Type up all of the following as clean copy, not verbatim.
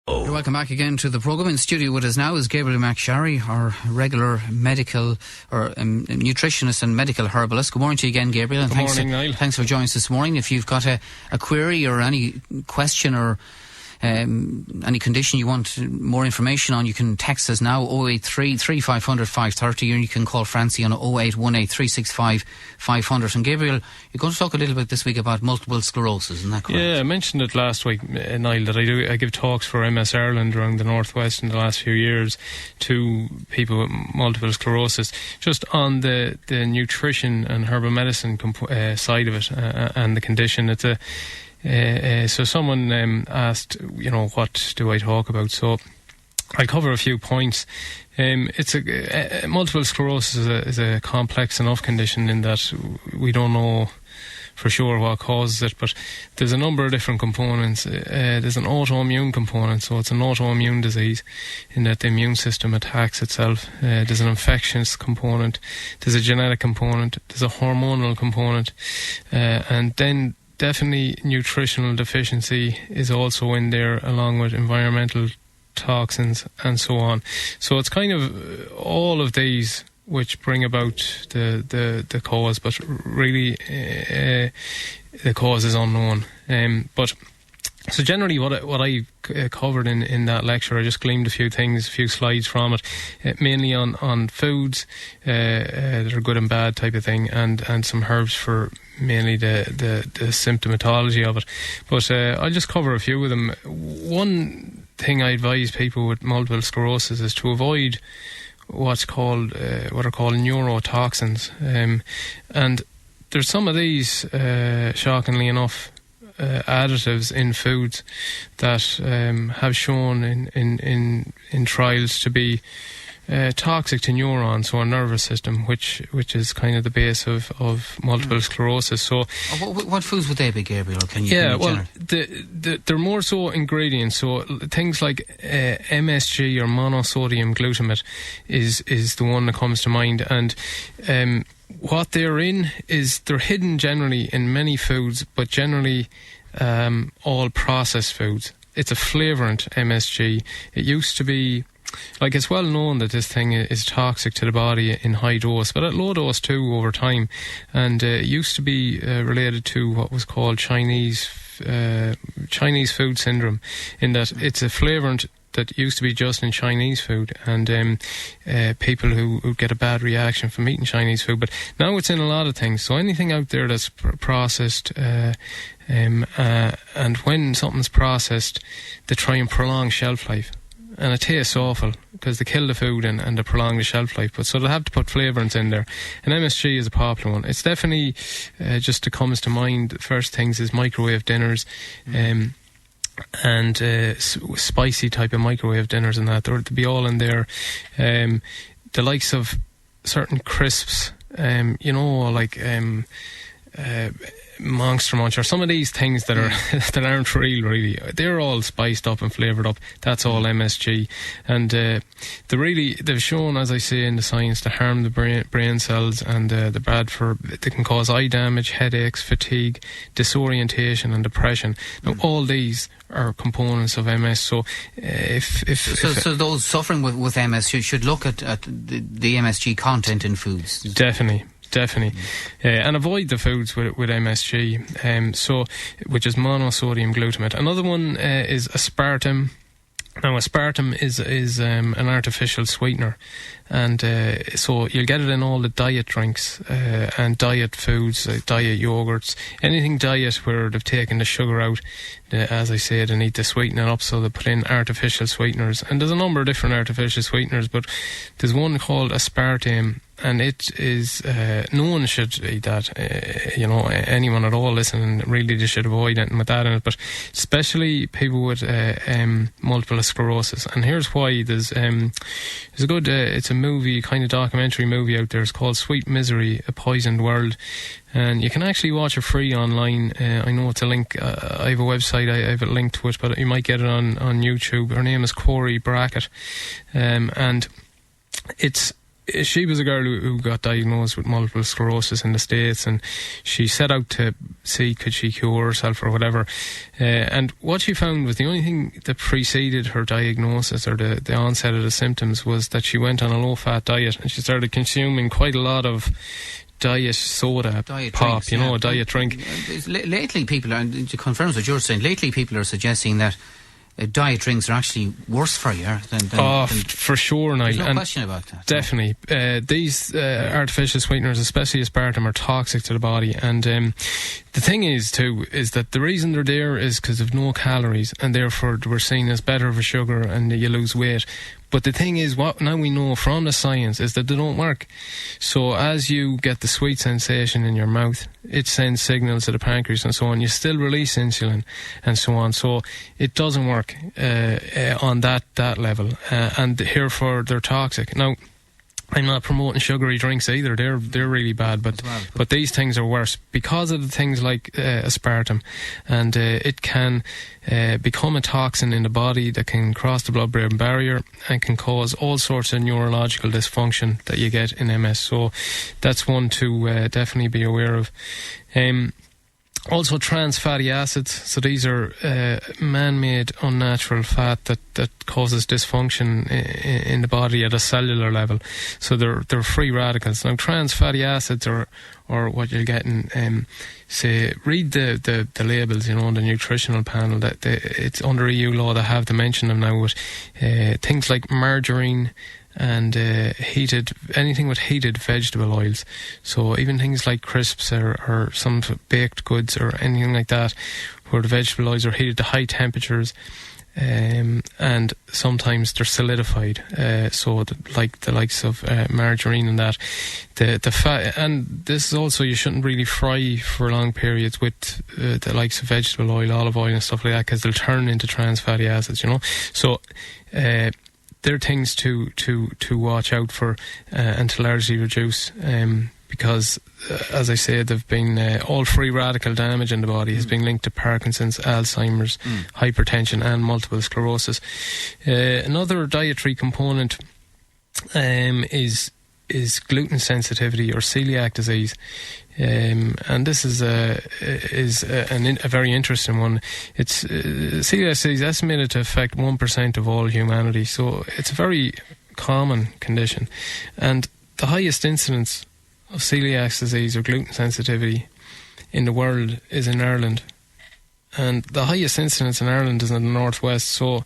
You're welcome back again to the programme. In studio with us now is Gabriel McSharry, our regular medical or nutritionist and medical herbalist. Good morning to you again, Gabriel. And Good morning, Niall. Thanks for joining us this morning. If you've got a query or any question or any condition you want more information on, you can text us now 083 3500 530, and you can call Francie on 0818 365 500. And Gabriel, you're going to talk a little bit this week about multiple sclerosis, isn't that correct? Yeah, I mentioned it last week, Niall, that I give talks for MS Ireland around the Northwest in the last few years to people with multiple sclerosis, just on the nutrition and herbal medicine side of it and the condition. It's so someone asked, what do I talk about? So I'll cover a few points. It's multiple sclerosis is a complex enough condition in that we don't know for sure what causes it, but there's a number of different components. There's an autoimmune component, so it's an autoimmune disease in that the immune system attacks itself. There's an infectious component, there's a genetic component, there's a hormonal component, and then definitely nutritional deficiency is also in there, along with environmental toxins and so on. So it's kind of all of these which bring about the cause, but really the cause is unknown. So generally what I covered in that lecture, I just gleaned a few slides from it, mainly on foods that are good and bad type of thing, and some herbs for mainly the symptomatology of it. But I'll just cover a few of them. One thing I advise people with multiple sclerosis is to avoid what are called neurotoxins, and there's some of these, shockingly enough, additives in foods that have shown in trials to be toxic to neurons, so our nervous system, which is kind of the base of multiple sclerosis. So, what foods would they be, Gabriel? They're more so ingredients. So things like MSG or monosodium glutamate is the one that comes to mind, and what they're in is they're hidden generally in many foods, but generally all processed foods. It's a flavorant, MSG. It used to be, it's well known that this thing is toxic to the body in high dose, but at low dose too over time. And it used to be related to what was called Chinese food syndrome, in that it's a flavorant that used to be just in Chinese food, and people who get a bad reaction from eating Chinese food. But now it's in a lot of things. So anything out there that's processed, and when something's processed, they try and prolong shelf life. And it tastes awful because they kill the food and they prolong the shelf life. But so they'll have to put flavourants in there. And MSG is a popular one. It's definitely, just to comes to mind, the first things is microwave dinners, and spicy type of microwave dinners and that. They'll be all in there. The likes of certain crisps, Monster Munch, or some of these things that are that aren't real, really. They're all spiced up and flavoured up. That's all MSG, and they've shown, as I say in the science, to harm the brain cells, and the bad for. They can cause eye damage, headaches, fatigue, disorientation, and depression. Now, all these are components of MS. So, so those suffering with MS should look at the MSG content in foods. Definitely, and avoid the foods with MSG, which is monosodium glutamate. Another one is aspartame. Now, aspartame is an artificial sweetener, and so you'll get it in all the diet drinks and diet foods, diet yogurts, anything diet where they've taken the sugar out. As I say, they need to sweeten it up, so they put in artificial sweeteners. And there's a number of different artificial sweeteners, but there's one called aspartame, and it is no one should eat that. Anyone at all listening, really they should avoid anything with that in it, but especially people with multiple sclerosis. And here's why. There's a good it's a movie, kind of documentary movie out there. It's called Sweet Misery, A Poisoned World, and you can actually watch it free online. I know it's a link. I have a website, I have a link to it, but you might get it on YouTube. Her name is Corey Brackett, and it's she was a girl who got diagnosed with multiple sclerosis in the States, and she set out to see could she cure herself or whatever. And what she found was the only thing that preceded her diagnosis or the onset of the symptoms was that she went on a low-fat diet, and she started consuming quite a lot of diet soda, diet pop, drinks, you know, yeah. a diet drink. Lately, people, and to confirm what you're saying, lately people are suggesting that diet drinks are actually worse for you than for sure, Niall. There's no and question about that. definitely. These artificial sweeteners, especially aspartame, are toxic to the body. And the thing is, too, is that the reason they're there is because of no calories, and therefore we're seen as better for sugar and you lose weight. But the thing is, what now we know from the science is that they don't work. So as you get the sweet sensation in your mouth, it sends signals to the pancreas and so on. You still release insulin and so on. So it doesn't work on that level. And therefore they're toxic. Now, I'm not promoting sugary drinks either. They're really bad, but these things are worse because of the things like aspartame, and it can become a toxin in the body that can cross the blood-brain barrier and can cause all sorts of neurological dysfunction that you get in MS. So that's one to definitely be aware of. Also, trans fatty acids. So these are man-made, unnatural fat that causes dysfunction in the body at a cellular level. So they're free radicals. Now, trans fatty acids are what you're getting. Say, read the labels. You know, on the nutritional panel. That it's under EU law. They have to mention them now. With things like margarine and anything with heated vegetable oils. So even things like crisps or some baked goods or anything like that, where the vegetable oils are heated to high temperatures, and sometimes they're solidified. So like the likes of margarine and that, the fat, and this is also, you shouldn't really fry for long periods with the likes of vegetable oil, olive oil, and stuff like that, because they'll turn into trans fatty acids. You know, so. They're things to watch out for and to largely reduce, because, as I say, they've been all free radical damage in the body has been linked to Parkinson's, Alzheimer's, hypertension, and multiple sclerosis. Another dietary component is gluten sensitivity or celiac disease. And this is a very interesting one. It's celiac disease estimated to affect 1% of all humanity, so it's a very common condition. And the highest incidence of celiac disease or gluten sensitivity in the world is in Ireland, and the highest incidence in Ireland is in the northwest. So.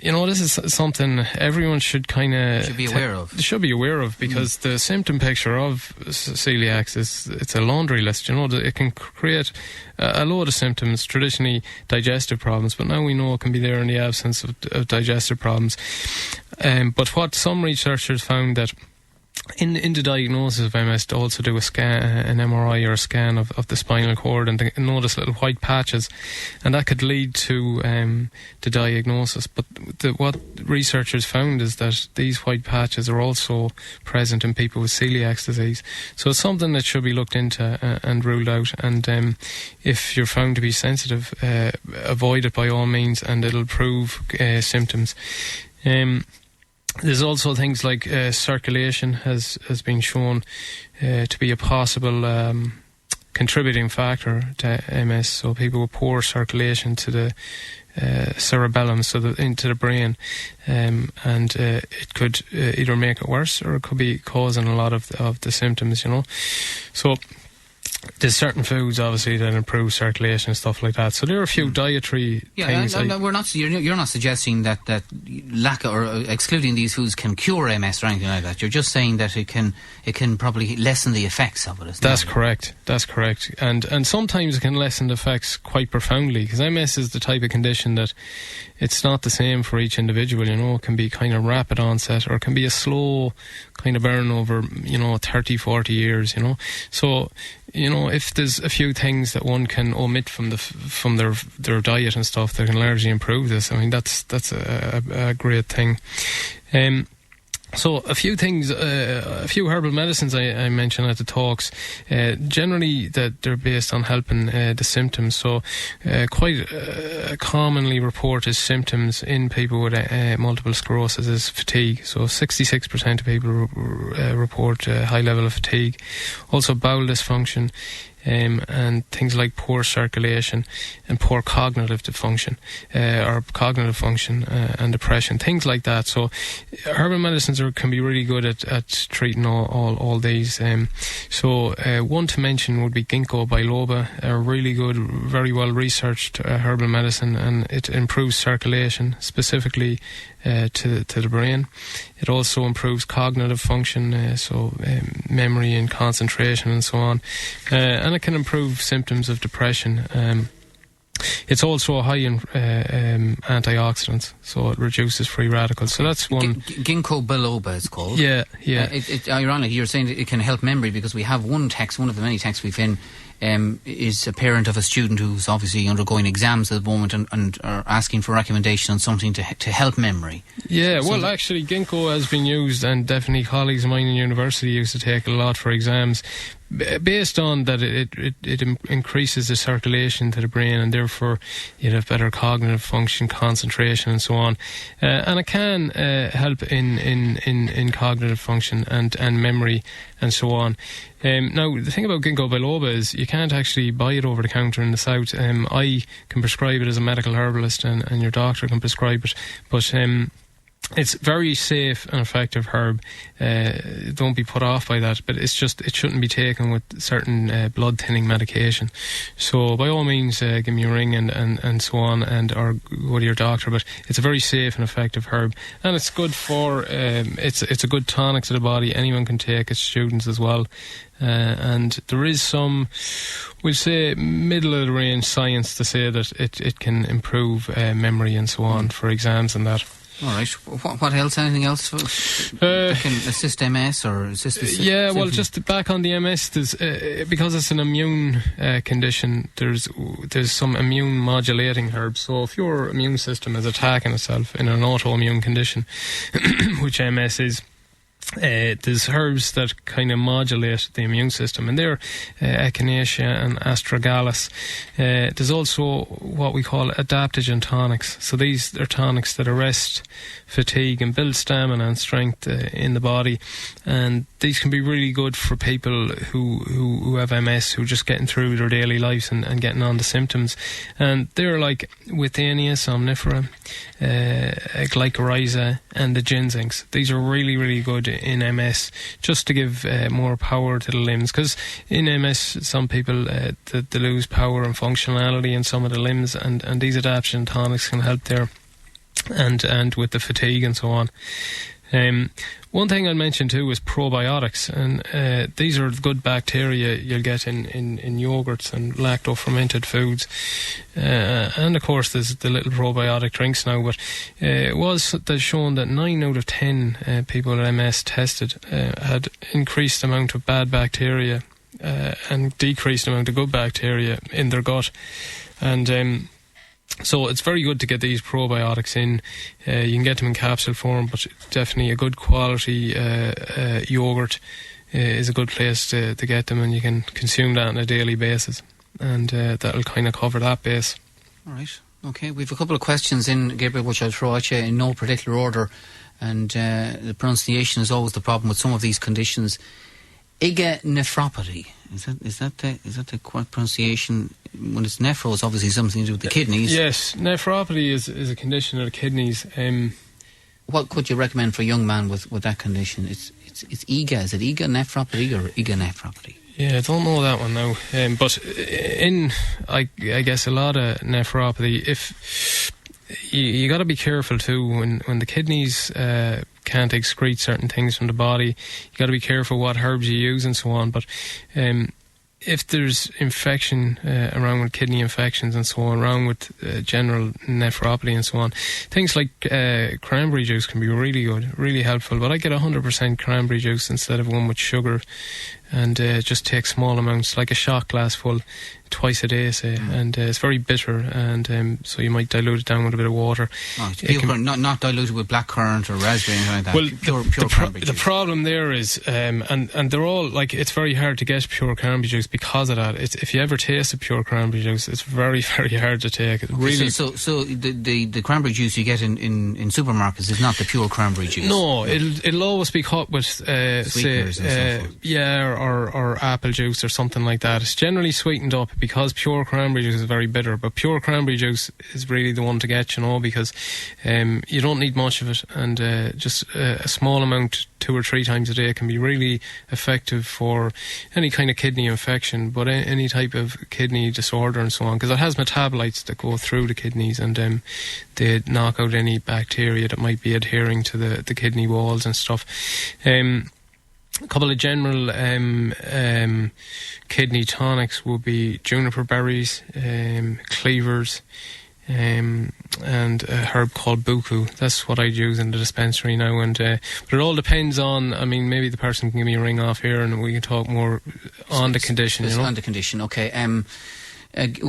You know, this is something everyone should kind of should be aware of, because the symptom picture of celiac it's a laundry list. You know, it can create a load of symptoms, traditionally digestive problems, but now we know it can be there in the absence of digestive problems. But what some researchers found that in the diagnosis of MS, to also do a scan, an MRI or a scan of the spinal cord, and to notice little white patches, and that could lead to the diagnosis. But what researchers found is that these white patches are also present in people with celiac disease. So it's something that should be looked into and ruled out. And if you're found to be sensitive, avoid it by all means, and it'll prove symptoms. There's also things like circulation has been shown to be a possible contributing factor to MS. So people with poor circulation to the cerebellum, so into the brain, and it could either make it worse or it could be causing a lot of the symptoms. You know, so. There's certain foods, obviously, that improve circulation and stuff like that. So there are a few dietary things. No, we're not. You're not suggesting that lack or excluding these foods can cure MS or anything like that. You're just saying that it can probably lessen the effects of it. That's correct. That's correct. And sometimes it can lessen the effects quite profoundly, because MS is the type of condition that it's not the same for each individual. You know, it can be kind of rapid onset, or it can be a slow kind of burn over, 30, 40 years. You know, so. You know, if there's a few things that one can omit from their diet and stuff that can largely improve this, I mean, that's a great thing. So a few things, a few herbal medicines I mentioned at the talks, generally that they're based on helping the symptoms. So quite commonly reported symptoms in people with multiple sclerosis is fatigue. So 66% of people report a high level of fatigue. Also bowel dysfunction. And things like poor circulation and poor cognitive function, or cognitive function and depression, things like that. So herbal medicines can be really good at treating all these. So one to mention would be ginkgo biloba, a really good, very well researched herbal medicine, and it improves circulation, specifically to the brain. It also improves cognitive function, so memory and concentration and so on, and it can improve symptoms of depression. It's also high in antioxidants, so it reduces free radicals. So that's one. Ginkgo biloba it's called. Yeah. It's ironic you're saying that it can help memory, because we have one of the many texts we've in is a parent of a student who's obviously undergoing exams at the moment and are asking for recommendation on something to help memory. Yeah, well, actually, ginkgo has been used, and definitely colleagues of mine in university used to take a lot for exams, based on that it increases the circulation to the brain, and therefore you'd have better cognitive function, concentration, and so on. And it can help in cognitive function and memory and so on. Now, the thing about ginkgo biloba is you can't actually buy it over the counter in the south. I can prescribe it as a medical herbalist, and your doctor can prescribe it, but it's very safe and effective herb. Don't be put off by that, but it shouldn't be taken with certain blood thinning medication. So by all means, give me a ring and so on, or go to your doctor. But it's a very safe and effective herb, and it's good for it's a good tonic to the body. Anyone can take it, students as well. And there is some, we'll say, middle of the range science to say that it can improve memory and so on for exams and that. All right. What else? Anything else that can assist MS or assist the symptoms? Well, just back on the MS, there's, because it's an immune condition, there's some immune modulating herbs. So if your immune system is attacking itself in an autoimmune condition, which MS is, there's herbs that kind of modulate the immune system, and they're echinacea and astragalus. There's also what we call adaptogen tonics. So these are tonics that arrest fatigue and build stamina and strength in the body, and these can be really good for people who have MS, who are just getting through their daily lives and getting on the symptoms. And they're like Withania somnifera, glycyrrhiza, and the ginsengs. These are really, really good in MS, just to give more power to the limbs, because in MS some people they lose power and functionality in some of the limbs, and these adaptogen tonics can help there, and with the fatigue and so on. One thing I'll mention too is probiotics, and these are good bacteria you'll get in yogurts and lacto-fermented foods, and of course there's the little probiotic drinks now, but it was shown that 9 out of 10 people with MS tested had increased amount of bad bacteria and decreased amount of good bacteria in their gut, and so it's very good to get these probiotics in. You can get them in capsule form, but definitely a good quality yogurt is a good place to get them, and you can consume that on a daily basis, and that'll kind of cover that base. All right. Okay, we've a couple of questions in, Gabriel, which I'll throw at you in no particular order, and the pronunciation is always the problem with some of these conditions. IgA nephropathy. Is that the correct pronunciation? When it's nephro, it's obviously something to do with the kidneys. Yes, nephropathy is a condition of the kidneys. What could you recommend for a young man with that condition? It's IgA. Is it IgA nephropathy or IgA nephropathy? Yeah, I don't know that one now. But I guess a lot of nephropathy, if you got to be careful too when the kidneys can't excrete certain things from the body. You got to be careful what herbs you use and so on. But if there's infection around with kidney infections and so on, around with general nephropathy and so on, things like cranberry juice can be really good, really helpful. But I get 100% cranberry juice instead of one with sugar. and just take small amounts, like a shot glass full, twice a day, say, and it's very bitter, and so you might dilute it down with a bit of water. Not diluted with blackcurrant or raspberry or anything like that. Well, pure cranberry juice. The problem there is, and they're all, like, it's very hard to get pure cranberry juice because of that. If you ever taste a pure cranberry juice, it's very, very hard to take. Really. So the cranberry juice you get in supermarkets is not the pure cranberry juice. No, it'll always be cut with sweeteners and so forth. or apple juice or something like that. It's generally sweetened up, because pure cranberry juice is very bitter, but pure cranberry juice is really the one to get, because you don't need much of it, and just a small amount 2 or 3 times a day can be really effective for any kind of kidney infection, but any type of kidney disorder and so on, because it has metabolites that go through the kidneys, and they knock out any bacteria that might be adhering to the kidney walls and stuff. A couple of general kidney tonics would be juniper berries, cleavers, and a herb called buku. That's what I'd use in the dispensary now. And but it all depends on, I mean, maybe the person can give me a ring off here and we can talk more on the condition. On the condition, okay.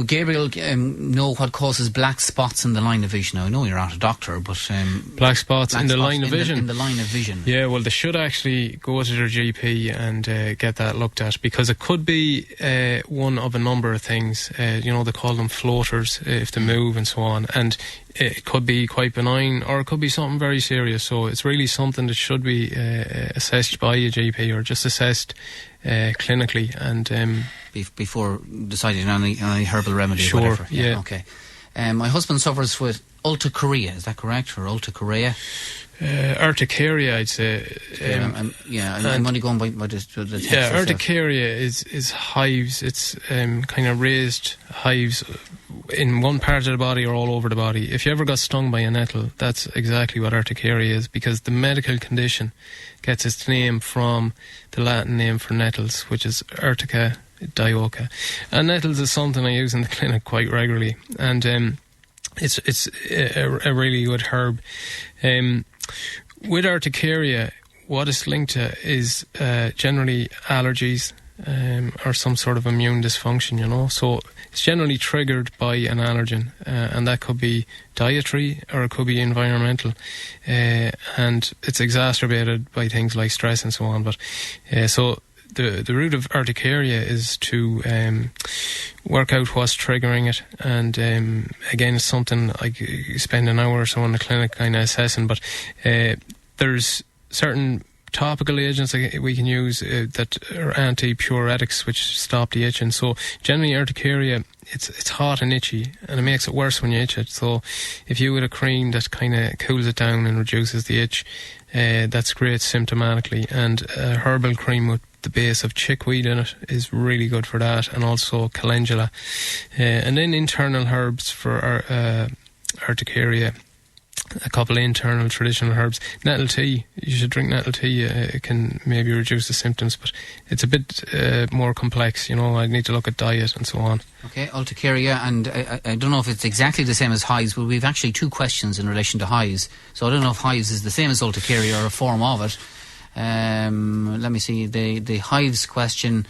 Gabriel, know what causes black spots in the line of vision? Now, I know you're not a doctor, but black spots in the line of vision. In the line of vision. Yeah, well, they should actually go to their GP and get that looked at, because it could be one of a number of things. They call them floaters if they move and so on, and it could be quite benign, or it could be something very serious. So it's really something that should be assessed by a GP, or just assessed clinically, and before deciding on any herbal remedy. Sure, or whatever. yeah. Okay. My husband suffers with urticaria. Is that correct, or urticaria? Urticaria, I'd say. I'm only going by the text. Yeah, urticaria is hives. It's kind of raised hives in one part of the body or all over the body. If you ever got stung by a nettle, that's exactly what urticaria is, because the medical condition gets its name from the Latin name for nettles, which is Urtica dioica. And nettles is something I use in the clinic quite regularly, and it's a really good herb. With urticaria, what it's linked to is generally allergies or some sort of immune dysfunction, so it's generally triggered by an allergen, and that could be dietary or it could be environmental, and it's exacerbated by things like stress and so on. But so the root of urticaria is to work out what's triggering it, and again, it's something I spend an hour or so in the clinic kind of assessing, but there's certain topical agents that we can use that are anti-puretics, which stop the itching. So generally urticaria, it's hot and itchy, and it makes it worse when you itch it. So if you get a cream that kind of cools it down and reduces the itch, that's great symptomatically. And a herbal cream with the base of chickweed in it is really good for that, and also calendula. And then internal herbs for urticaria. A couple of internal traditional herbs. Nettle tea, you should drink nettle tea. It can maybe reduce the symptoms, but it's a bit more complex. I need to look at diet and so on. Okay, urticaria, and I don't know if it's exactly the same as hives, but we've actually 2 questions in relation to hives. So I don't know if hives is the same as urticaria or a form of it. Let me see, the hives question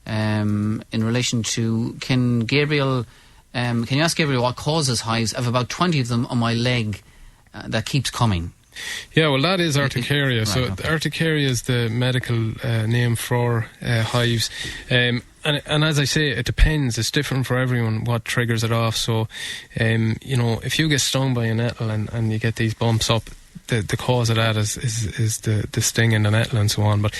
in relation to, can you ask Gabriel what causes hives? I have about 20 of them on my leg that keeps coming. Yeah, well, that is urticaria. Right, so okay. Urticaria is the medical name for hives. And as I say, it depends. It's different for everyone what triggers it off. So, if you get stung by a nettle and you get these bumps up, the cause of that is the sting in the nettle and so on. But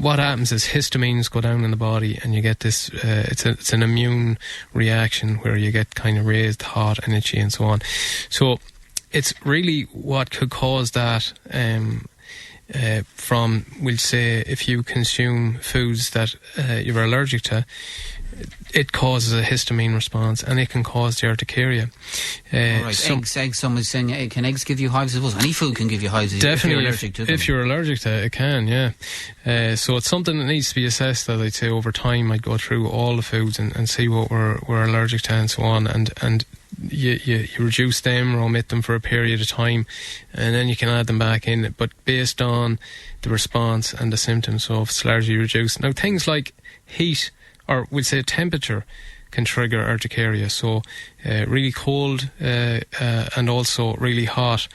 what happens is histamines go down in the body, and you get this. It's an immune reaction where you get kind of raised, hot, and itchy, and so on. So it's really what could cause that. From, we'll say, if you consume foods that you're allergic to, it causes a histamine response, and it can cause the urticaria. Right, eggs. Someone's saying, can eggs give you hives? I suppose any food can give you hives definitely, if you're allergic to them. If you're allergic to it, it can, yeah. So it's something that needs to be assessed. As I'd say, over time, I'd go through all the foods and see what we're allergic to and so on. And you reduce them or omit them for a period of time, and then you can add them back in, but based on the response and the symptoms, so if it's largely reduced. Now, things like heat, or we'll say temperature, can trigger urticaria. So really cold and also really hot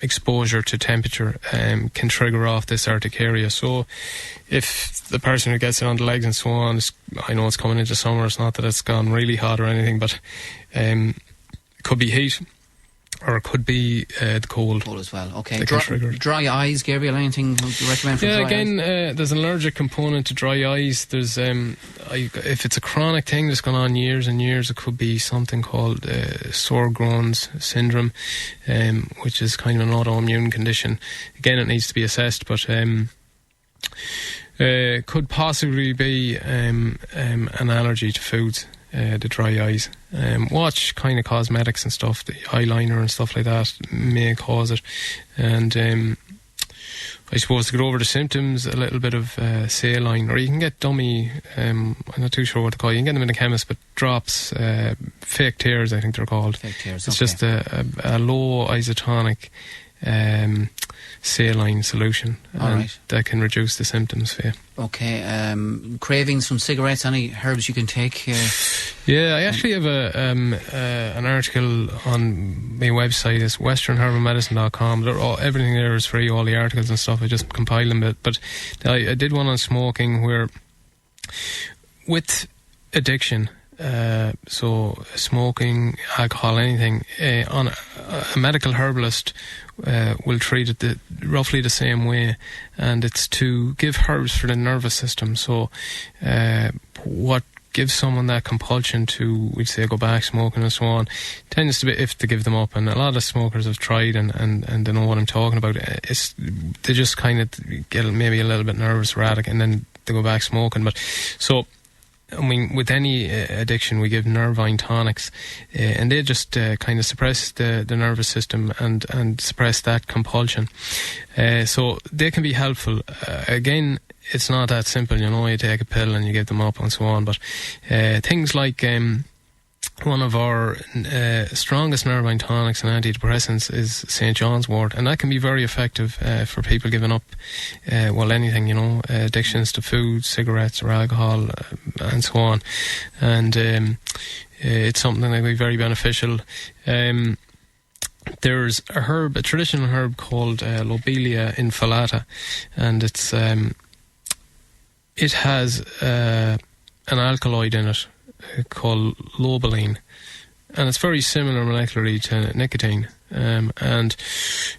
exposure to temperature can trigger off this urticaria. So if the person who gets it on the legs and so on, I know it's coming into summer, it's not that it's gone really hot or anything, but it could be heat, or it could be the cold. Cold as well, okay. Dry eyes, Gabriel, anything would you recommend for dry eyes? There's an allergic component to dry eyes. There's if it's a chronic thing that's gone on years and years, it could be something called Sjögren's syndrome, which is kind of an autoimmune condition. Again, it needs to be assessed, but could possibly be an allergy to foods. The dry eyes. Watch kind of cosmetics and stuff, the eyeliner and stuff like that may cause it. And I suppose to get over the symptoms, a little bit of saline, or you can get dummy, I'm not too sure what to call it. You can get them in the chemist, but drops, fake tears, I think they're called. Fake tears, it's just a low isotonic saline solution, and that can reduce the symptoms for you. Okay, cravings from cigarettes, any herbs you can take? Yeah, I actually have an article on my website. It's westernherbalmedicine.com. Everything there is free, all the articles and stuff. I just compile them, but I did one on smoking, where with addiction, so smoking, alcohol, anything, on a medical herbalist will treat it roughly the same way, and it's to give herbs for the nervous system. So what gives someone that compulsion to, we'd say, go back smoking and so on, tends to be if to give them up. And a lot of smokers have tried and they know what I'm talking about. They just kind of get maybe a little bit nervous, erratic, and then they go back smoking. But so, I mean, with any addiction, we give Nervine tonics, and they just kind of suppress the nervous system and suppress that compulsion. So they can be helpful. Again, it's not that simple, you take a pill and you give them up and so on. But things like one of our strongest Nervine tonics and antidepressants is St. John's wort, and that can be very effective for people giving up, anything, addictions to food, cigarettes or alcohol, and so on. And it's something that can be very beneficial. There's a traditional herb called Lobelia infilata, and it has an alkaloid in it called lobeline, and it's very similar molecularly to nicotine, and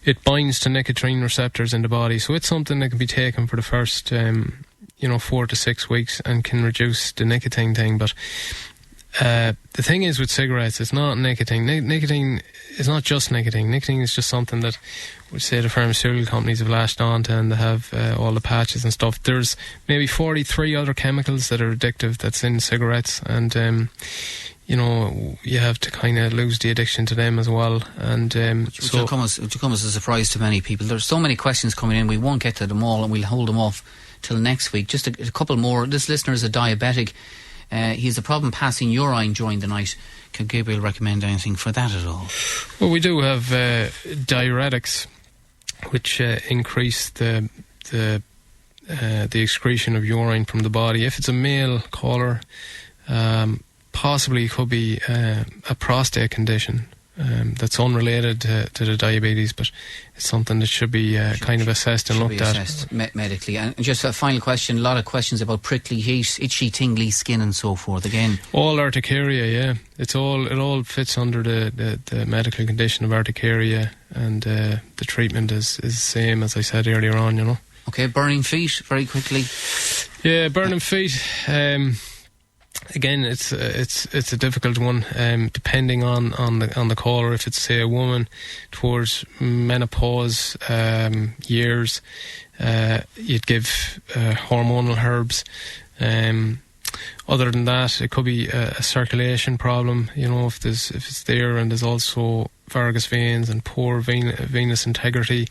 it binds to nicotine receptors in the body. So it's something that can be taken for the first 4 to 6 weeks and can reduce the nicotine thing. But the thing is with cigarettes, it's not nicotine. Nicotine is not just nicotine. Nicotine is just something that, we say, the pharmaceutical companies have latched onto, and they have all the patches and stuff. There's maybe 43 other chemicals that are addictive that's in cigarettes, and you have to kind of lose the addiction to them as well. And which will come as a surprise to many people. There's so many questions coming in, we won't get to them all, and we'll hold them off till next week. Just a couple more. This listener is a diabetic. He has a problem passing urine during the night. Can Gabriel recommend anything for that at all? Well, we do have diuretics, which increase the excretion of urine from the body. If it's a male caller, possibly it could be a prostate condition that's unrelated to the diabetes, but it's something that should be kind of assessed and looked at medically. And just a final question, a lot of questions about prickly heat, itchy, tingly skin and so forth. Again, all urticaria, yeah. It all fits under the medical condition of urticaria, and the treatment is the same as I said earlier on, Okay, burning feet, very quickly. Yeah, burning feet. Again, it's a difficult one, depending on the caller. If it's, say, a woman towards menopause years, you'd give hormonal herbs. Other than that, it could be a circulation problem. If it's there, and there's also varicose veins and poor venous integrity,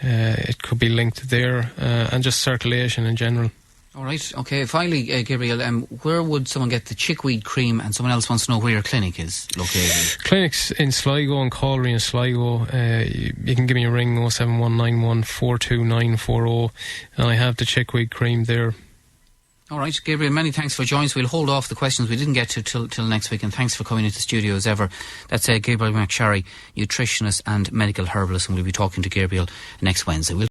it could be linked there, and just circulation in general. All right, okay. Finally, Gabriel, where would someone get the chickweed cream? And someone else wants to know where your clinic is located. Clinics in Sligo and Calgary and Sligo. You can give me a ring, 07191 42940, and I have the chickweed cream there. All right, Gabriel, many thanks for joining us. We'll hold off the questions we didn't get to till next week, and thanks for coming into the studio as ever. That's Gabriel McSharry, nutritionist and medical herbalist, and we'll be talking to Gabriel next Wednesday.